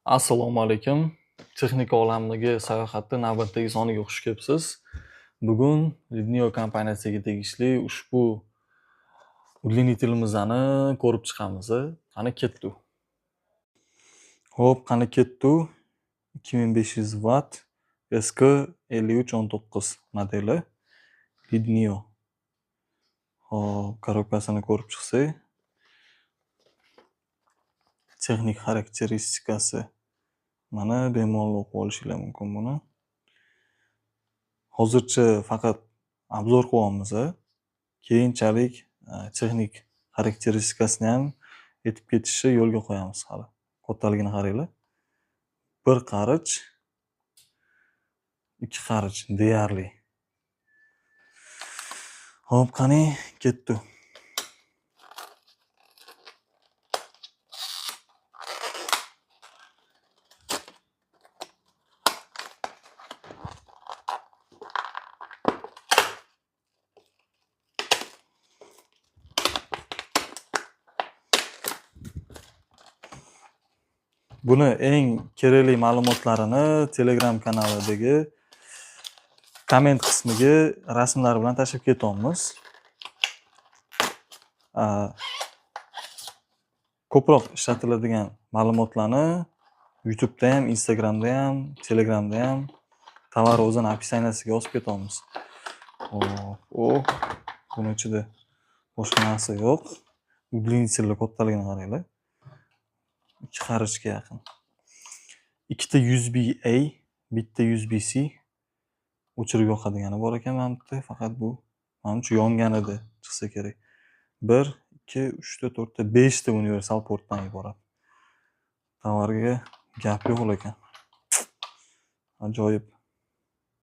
Assalomu alaykum. Texnika olamidagi sayohatda navbatdagi soniga xush kelibsiz. Bugun Lidneo kompaniyasiga tegishli ushbu uдлинителimizni ko'rib chiqamiz. Qani ketdi. Xo'p, qani ketdi. 2500 watt SK5319 modeli Lidneo. Xo'p, korobkasini ko'rib chiqsak, texnik xarakteristikasi mana bemalol o'qib olishingiz mumkin buni. Hozircha faqat obzor qilyapmiz. Keyinchalik texnik xarakteristikasini ham aytib ketishni yo'lga qo'yamiz hali. Kattaligini qaranglar. Bir qarich, ikki qarich deyarli. Xo'p, qani ketdi. Buni eng kerakli ma'lumotlarini Telegram kanalidagi komment qismiga rasmlar bilan tashlab ketyapmiz. Ko'proq ishlatiladigan ma'lumotlarni YouTube'da ham, Instagram'da ham, Telegram'da ham tovar o'zini opisaniyasiga yozib ketyapmiz. Buni ichida boshqa narsa yo'q. Uдлинителlar kattaligini qaranglar. 2 qarichga yaqin. Ikkita USB-A, bitta USB-C o'chirib yoqadigani bor ekan mana bitta, faqat bu menimcha yonganida chiqsa kerak. 1, 2, 3 ta, 4 ta, 5 ta universal portdan iborat. Tovarga gap yo'q ekan. Ajoyib.